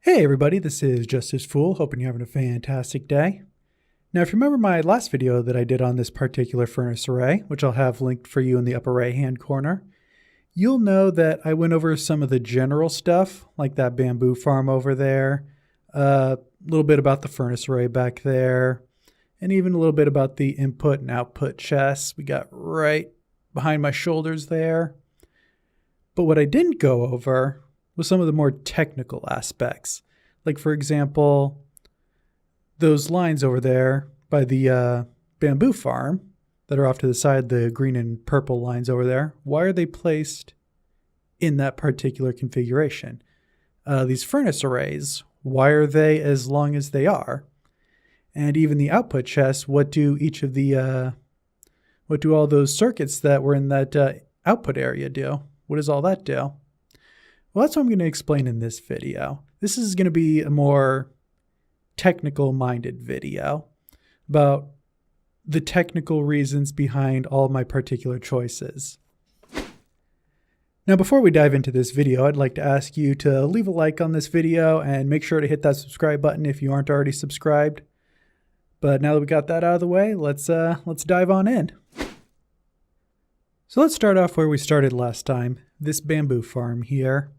Hey everybody, this is Justice Fool, hoping you're having a fantastic day. Now if you remember my last video that I did on this particular furnace array, which I'll have linked for you in the upper right hand corner, you'll know that I went over some of the general stuff, like that bamboo farm over there, a little bit about the furnace array back there, and even a little bit about the input and output chests we got right behind my shoulders there. But what I didn't go over was some of the more technical aspects. Like for example, those lines over there by the bamboo farm that are off to the side, the green and purple lines over there, why are they placed in that particular configuration? These furnace arrays, why are they as long as they are? And even the output chests, what do all those circuits that were in that output area do? What does all that do? Well, that's what I'm going to explain in this video. This is going to be a more technical-minded video about the technical reasons behind all my particular choices. Now, before we dive into this video, I'd like to ask you to leave a like on this video and make sure to hit that subscribe button if you aren't already subscribed. But now that we got that out of the way, let's dive on in. So let's start off where we started last time, this bamboo farm here.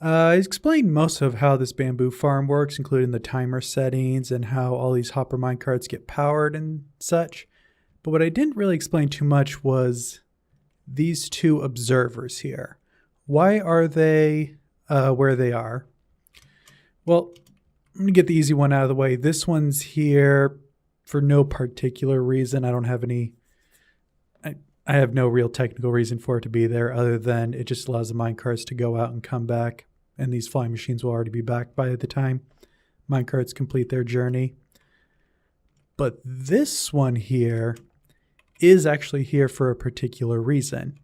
I explained most of how this bamboo farm works, including the timer settings and how all these hopper minecarts get powered and such. But what I didn't really explain too much was these two observers here. Why are they where they are? Well, I'm going to get the easy one out of the way. This one's here for no particular reason. I don't have any... I have no real technical reason for it to be there other than it just allows the minecarts to go out and come back, and these flying machines will already be back by the time minecarts complete their journey. But this one here is actually here for a particular reason.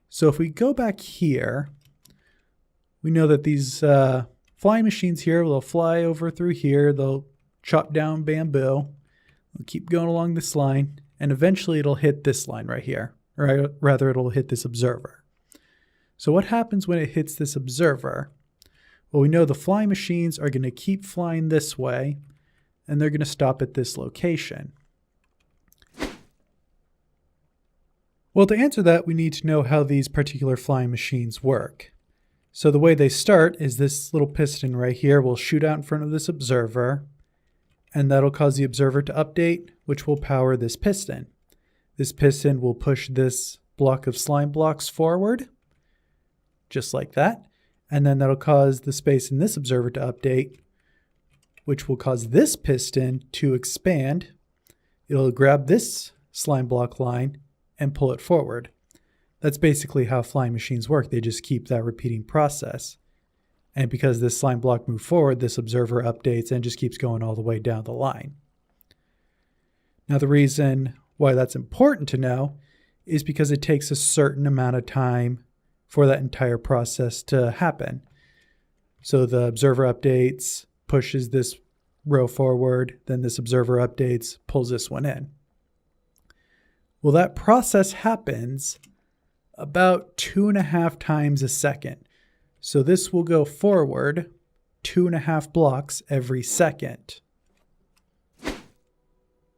So if we go back here, we know that these flying machines here will fly over through here, they'll chop down bamboo, they'll keep going along this line, and eventually it'll hit this line right here, or rather it'll hit this observer. So what happens when it hits this observer? Well, we know the flying machines are going to keep flying this way, and they're going to stop at this location. Well, to answer that, we need to know how these particular flying machines work. So the way they start is this little piston right here will shoot out in front of this observer, and that'll cause the observer to update, which will power this piston. This piston will push this block of slime blocks forward, just like that. And then that'll cause the space in this observer to update, which will cause this piston to expand. It'll grab this slime block line and pull it forward. That's basically how flying machines work. They just keep that repeating process. And because this slime block moved forward, this observer updates and just keeps going all the way down the line. Now, the reason why that's important to know is because it takes a certain amount of time for that entire process to happen. So the observer updates, pushes this row forward, then this observer updates, pulls this one in. Well, that process happens about 2.5 times a second. So this will go forward 2.5 blocks every second.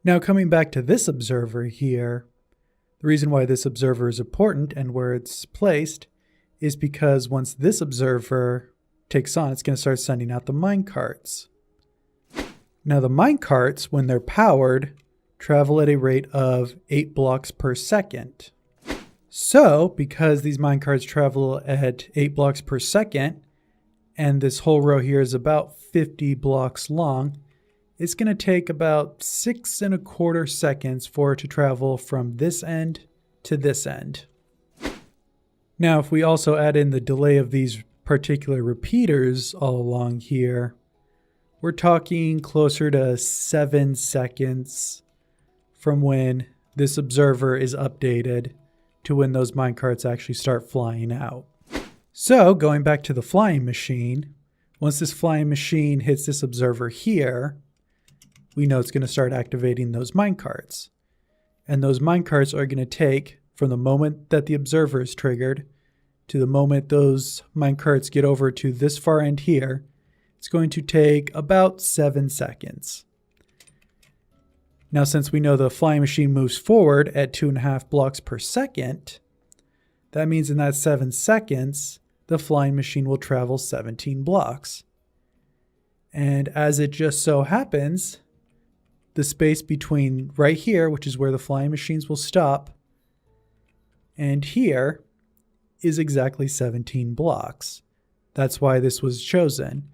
Now coming back to this observer here, the reason why this observer is important and where it's placed is because once this observer takes on, it's going to start sending out the minecarts. Now the minecarts, when they're powered, travel at a rate of 8 blocks per second. So, because these minecarts travel at 8 blocks per second, and this whole row here is about 50 blocks long, it's going to take about 6.25 seconds for it to travel from this end to this end. Now, if we also add in the delay of these particular repeaters all along here, we're talking closer to 7 seconds from when this observer is updated to when those minecarts actually start flying out. So going back to the flying machine, once this flying machine hits this observer here, we know it's going to start activating those minecarts. And those minecarts are going to take, from the moment that the observer is triggered to the moment those minecarts get over to this far end here, it's going to take about 7 seconds. Now, since we know the flying machine moves forward at 2.5 blocks per second, that means in that 7 seconds, the flying machine will travel 17 blocks. And as it just so happens, the space between right here, which is where the flying machines will stop, and here is exactly 17 blocks. That's why this was chosen.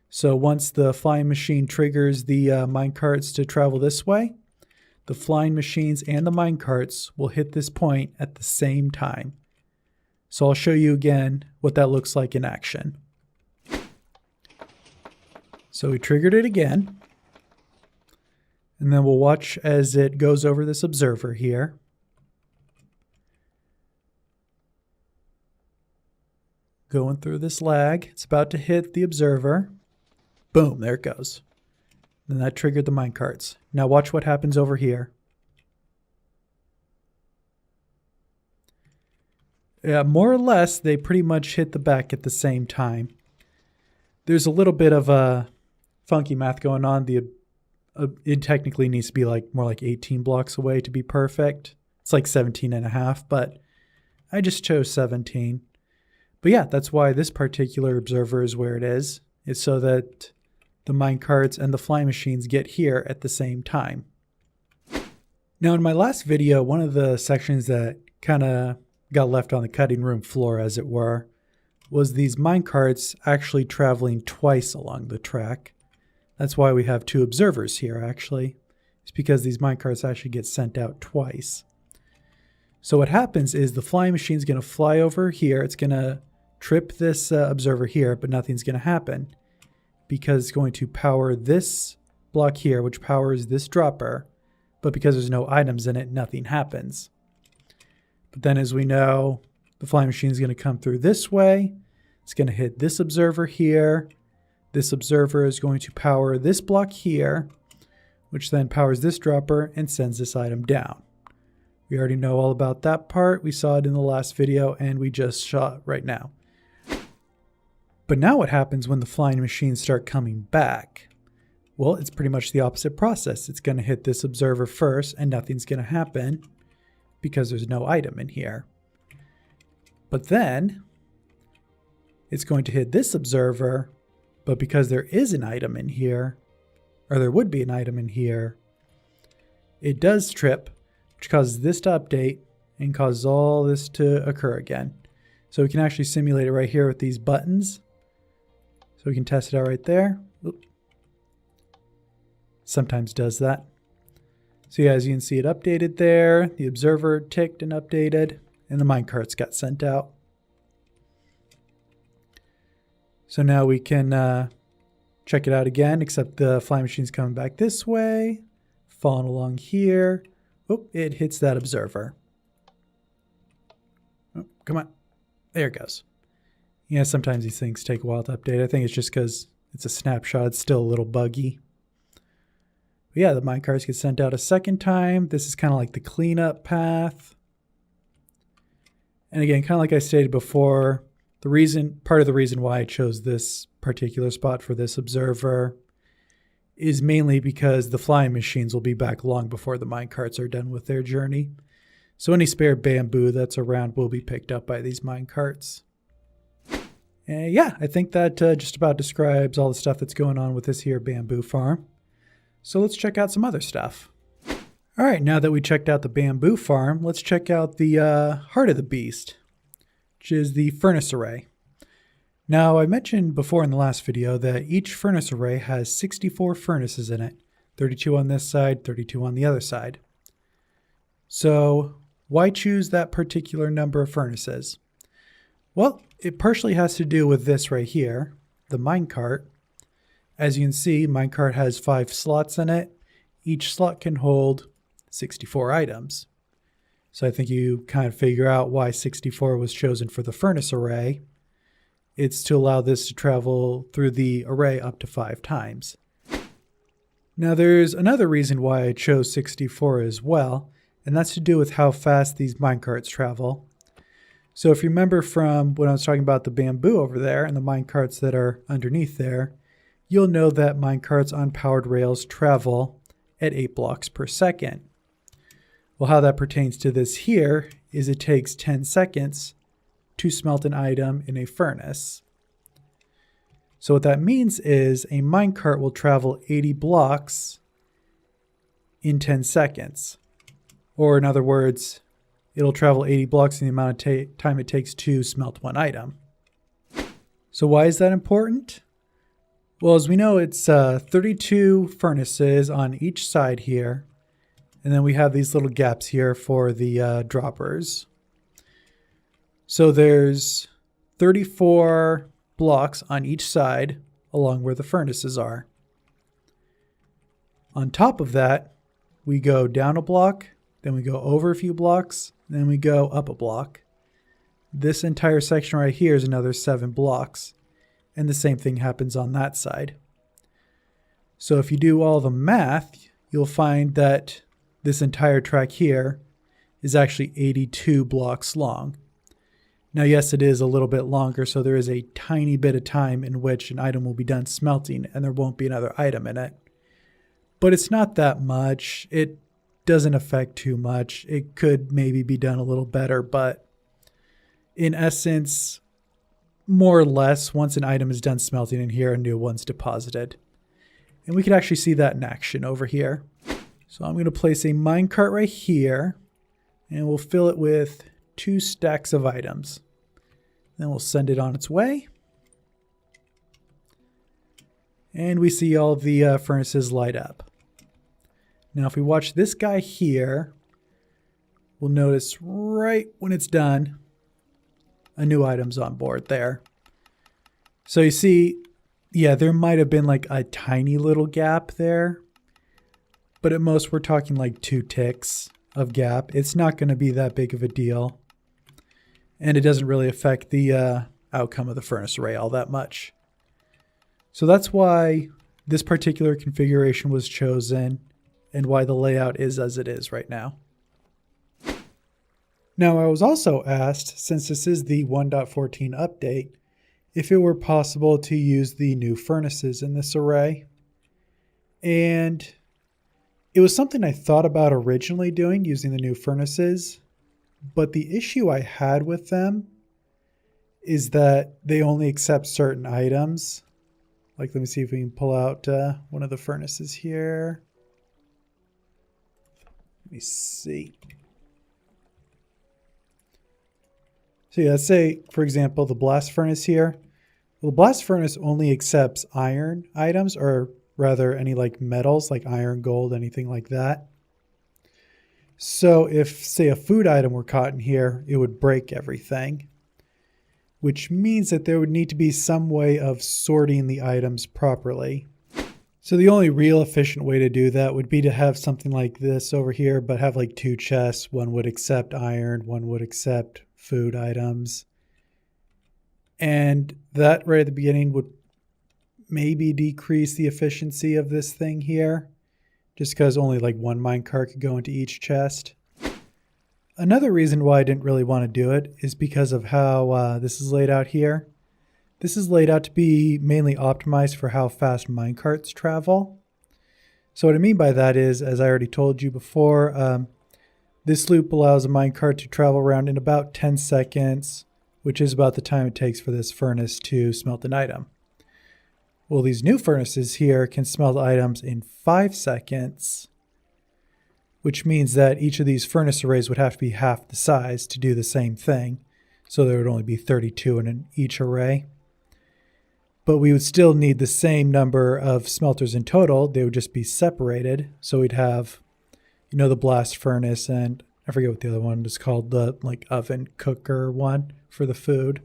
So once the flying machine triggers the minecarts to travel this way, the flying machines and the minecarts will hit this point at the same time. So I'll show you again what that looks like in action. So we triggered it again. And then we'll watch as it goes over this observer here. Going through this lag. It's about to hit the observer. Boom, there it goes. And that triggered the minecarts. Now watch what happens over here. Yeah, more or less, they pretty much hit the back at the same time. There's a little bit of funky math going on. It technically needs to be more like 18 blocks away to be perfect. It's like 17.5, but I just chose 17. But yeah, that's why this particular observer is where it is. It's so that the minecarts and the flying machines get here at the same time. Now, in my last video, one of the sections that kind of got left on the cutting room floor, as it were, was these minecarts actually traveling twice along the track. That's why we have 2 observers here, actually. It's because these minecarts actually get sent out twice. So what happens is the flying machine is going to fly over here. It's going to trip this observer here, but nothing's going to happen because it's going to power this block here, which powers this dropper. But because there's no items in it, nothing happens. But then, as we know, the flying machine is going to come through this way. It's going to hit this observer here. This observer is going to power this block here, which then powers this dropper and sends this item down. We already know all about that part. We saw it in the last video, and we just saw it right now. But now what happens when the flying machines start coming back? Well, it's pretty much the opposite process. It's going to hit this observer first, and nothing's going to happen because there's no item in here. But then it's going to hit this observer, but because there is an item in here, or there would be an item in here, it does trip, which causes this to update and causes all this to occur again. So we can actually simulate it right here with these buttons. So we can test it out right there. Oop. Sometimes does that. So yeah, as you can see, it updated there. The observer ticked and updated, and the minecarts got sent out. So now we can check it out again, except the flying machine's coming back this way, following along here. Oh, it hits that observer. Oh, come on. There it goes. Yeah, sometimes these things take a while to update. I think it's just because it's a snapshot. It's still a little buggy. But yeah, the minecarts get sent out a second time. This is kind of like the cleanup path. And again, kind of like I stated before, part of the reason why I chose this particular spot for this observer is mainly because the flying machines will be back long before the minecarts are done with their journey. So any spare bamboo that's around will be picked up by these minecarts. And yeah, I think that just about describes all the stuff that's going on with this here bamboo farm. So let's check out some other stuff. All right, now that we checked out the bamboo farm, let's check out the heart of the beast, which is the furnace array. Now, I mentioned before in the last video that each furnace array has 64 furnaces in it, 32 on this side, 32 on the other side. So why choose that particular number of furnaces? Well, it partially has to do with this right here, the minecart. As you can see, minecart has 5 slots in it. Each slot can hold 64 items. So I think you kind of figure out why 64 was chosen for the furnace array. It's to allow this to travel through the array up to 5 times. Now there's another reason why I chose 64 as well, and that's to do with how fast these minecarts travel. So if you remember from when I was talking about the bamboo over there and the minecarts that are underneath there, you'll know that minecarts on powered rails travel at 8 blocks per second. Well, how that pertains to this here is it takes 10 seconds to smelt an item in a furnace. So what that means is a minecart will travel 80 blocks in 10 seconds. Or in other words, it'll travel 80 blocks in the amount of time it takes to smelt one item. So why is that important? Well, as we know, it's 32 furnaces on each side here. And then we have these little gaps here for the droppers. So there's 34 blocks on each side along where the furnaces are. On top of that, we go down a block, then we go over a few blocks, then we go up a block. This entire section right here is another 7 blocks. And the same thing happens on that side. So if you do all the math, you'll find that this entire track here is actually 82 blocks long. Now, yes, it is a little bit longer, so there is a tiny bit of time in which an item will be done smelting and there won't be another item in it. But it's not that much. It doesn't affect too much. It could maybe be done a little better, but in essence, more or less, once an item is done smelting in here, a new one's deposited. And we can actually see that in action over here. So I'm going to place a minecart right here, and we'll fill it with 2 stacks of items. Then we'll send it on its way. And we see all the furnaces light up. Now if we watch this guy here, we'll notice right when it's done, a new item's on board there. So you see, yeah, there might have been like a tiny little gap there, but at most we're talking like 2 ticks of gap. It's not going to be that big of a deal, and it doesn't really affect the outcome of the furnace array all that much. So that's why this particular configuration was chosen and why the layout is as it is right now. Now, I was also asked, since this is the 1.14 update, if it were possible to use the new furnaces in this array. And it was something I thought about originally doing, using the new furnaces, but the issue I had with them is that they only accept certain items. Like, let me see if we can pull out one of the furnaces here. Let me see. So yeah, let's say, for example, the blast furnace here. Well, the blast furnace only accepts iron items, or rather any like metals, like iron, gold, anything like that. So if, say, a food item were caught in here, it would break everything, which means that there would need to be some way of sorting the items properly. So the only real efficient way to do that would be to have something like this over here, but have like 2 chests. One would accept iron, one would accept food items. And that right at the beginning would maybe decrease the efficiency of this thing here, just because only like 1 minecart could go into each chest. Another reason why I didn't really want to do it is because of how this is laid out here. This is laid out to be mainly optimized for how fast minecarts travel. So what I mean by that is, as I already told you before, this loop allows a minecart to travel around in about 10 seconds, which is about the time it takes for this furnace to smelt an item. Well, these new furnaces here can smelt items in 5 seconds, which means that each of these furnace arrays would have to be half the size to do the same thing. So there would only be 32 in each array. But we would still need the same number of smelters in total. They would just be separated. So we'd have, you know, the blast furnace, and I forget what the other one is called, the like oven cooker one for the food.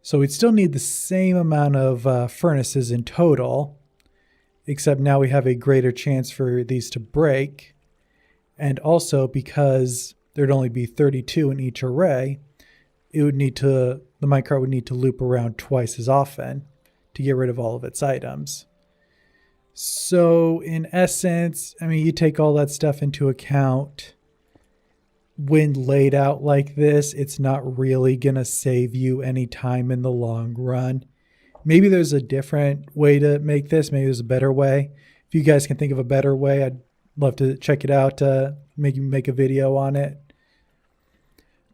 So we'd still need the same amount of furnaces in total, except now we have a greater chance for these to break. And also, because there'd only be 32 in each array, it would need to, the minecart would need to loop around twice as often to get rid of all of its items. So in essence, I mean, you take all that stuff into account, when laid out like this, it's not really going to save you any time in the long run. Maybe there's a different way to make this. Maybe there's a better way. If you guys can think of a better way, I'd love to check it out, make a video on it.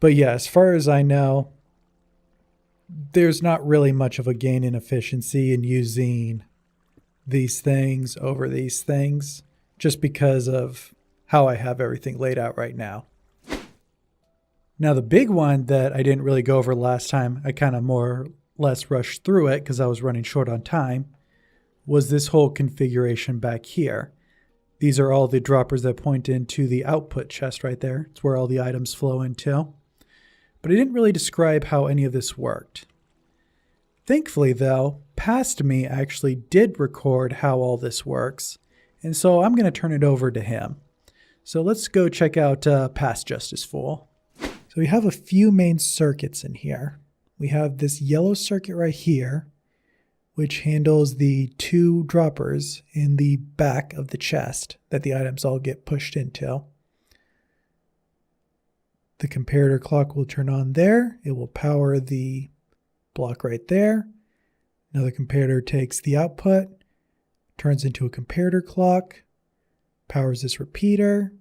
But yeah, as far as I know, there's not really much of a gain in efficiency in using these things over these things, just because of how I have everything laid out right now. Now, the big one that I didn't really go over last time, I kind of more or less rushed through it because I was running short on time, was this whole configuration back here. These are all the droppers that point into the output chest right there. It's where all the items flow into. But I didn't really describe how any of this worked. Thankfully, though, Past Me actually did record how all this works, and so I'm going to turn it over to him. So let's go check out Past Justice Fool. So we have a few main circuits in here. We have this yellow circuit right here, which handles the 2 droppers in the back of the chest that the items all get pushed into. The comparator clock will turn on there. It will power the block right there. Now the comparator takes the output, turns into a comparator clock, powers this repeater.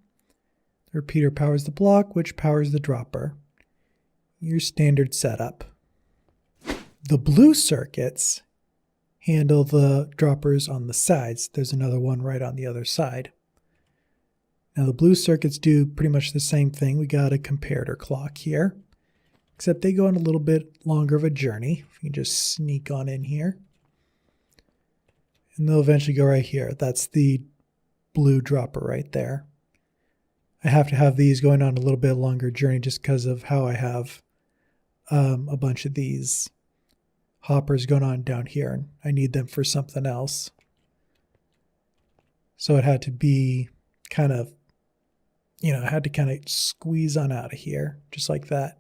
The repeater powers the block, which powers the dropper. Your standard setup. The blue circuits handle the droppers on the sides. There's another one right on the other side. Now the blue circuits do pretty much the same thing. We got a comparator clock here, except they go on a little bit longer of a journey. If you can just sneak on in here. And they'll eventually go right here. That's the blue dropper right there. I have to have these going on a little bit longer journey just because of how I have a bunch of these hoppers going on down here, and I need them for something else. So it had to be kind of, I had to kind of squeeze on out of here, just like that.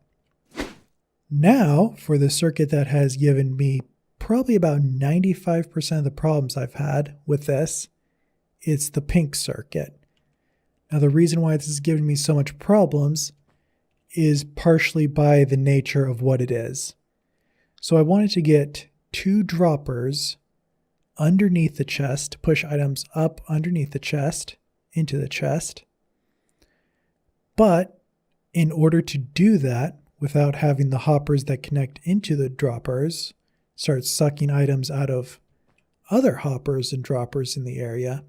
Now, for the circuit that has given me probably about 95% of the problems I've had with this, it's the pink circuit. Now, the reason why this is giving me so much problems is partially by the nature of what it is. So I wanted to get 2 droppers underneath the chest to push items up underneath the chest into the chest. But in order to do that, without having the hoppers that connect into the droppers start sucking items out of other hoppers and droppers in the area,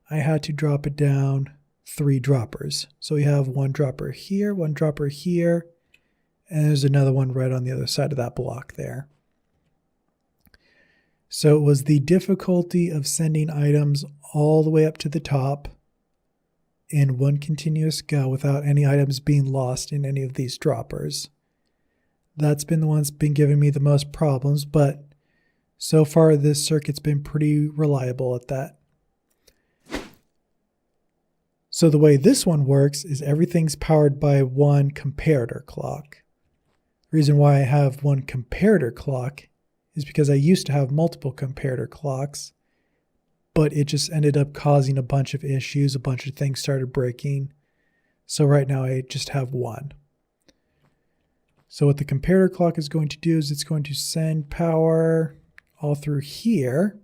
I had to drop it down 3 droppers. So we have 1 dropper here, 1 dropper here, and there's another one right on the other side of that block there. So it was the difficulty of sending items all the way up to the top in one continuous go without any items being lost in any of these droppers. That's been the one that's been giving me the most problems, but so far this circuit's been pretty reliable at that. So the way this one works is everything's powered by 1 comparator clock. The reason why I have 1 comparator clock is because I used to have multiple comparator clocks, but it just ended up causing a bunch of issues. A bunch of things started breaking. So right now I just have 1. So what the comparator clock is going to do is it's going to send power all through here.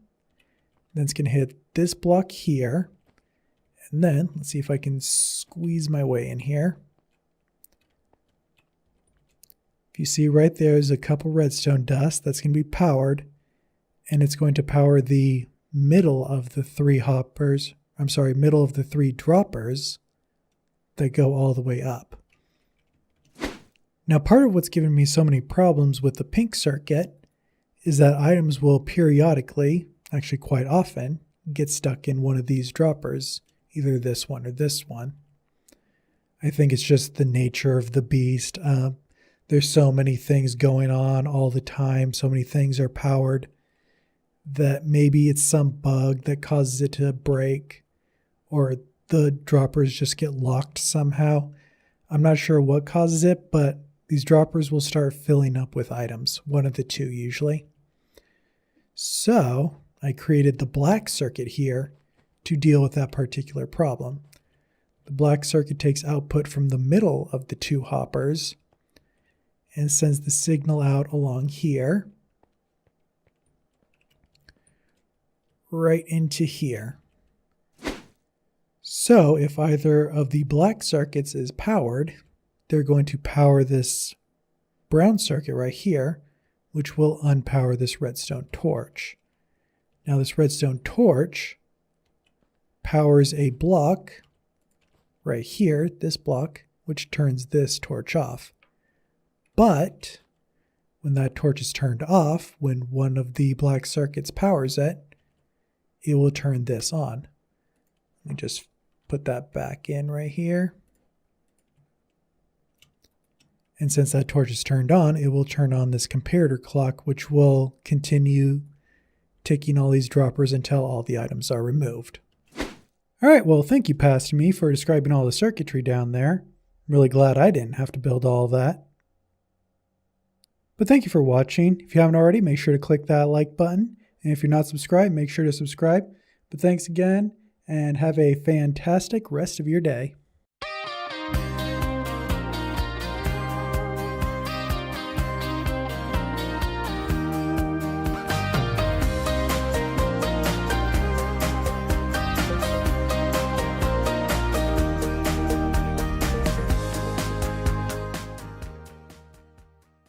Then it's going to hit this block here. And then let's see if I can squeeze my way in here. If you see right there is a couple redstone dust that's going to be powered, and it's going to power the middle of the 3 hoppers, middle of the 3 droppers that go all the way up. Now, part of what's given me so many problems with the pink circuit is that items will periodically, actually quite often, get stuck in one of these droppers, either this one or this one. I think it's just the nature of the beast. There's so many things going on all the time. So many things are powered that maybe it's some bug that causes it to break, or the droppers just get locked somehow. I'm not sure what causes it, but these droppers will start filling up with items, one of the 2 usually. So I created the black circuit here to deal with that particular problem. The black circuit takes output from the middle of the two hoppers and sends the signal out along here, right into here. So if either of the black circuits is powered, they're going to power this brown circuit right here, which will unpower this redstone torch. Now this redstone torch powers a block right here, this block, which turns this torch off. But when that torch is turned off, when one of the black circuits powers it, it will turn this on. Let me just put that back in right here. And since that torch is turned on, it will turn on this comparator clock, which will continue ticking all these droppers until all the items are removed. All right, well, thank you, Pastor Me, for describing all the circuitry down there. I'm really glad I didn't have to build all that. But thank you for watching. If you haven't already, make sure to click that like button. And if you're not subscribed, make sure to subscribe. But thanks again, and have a fantastic rest of your day.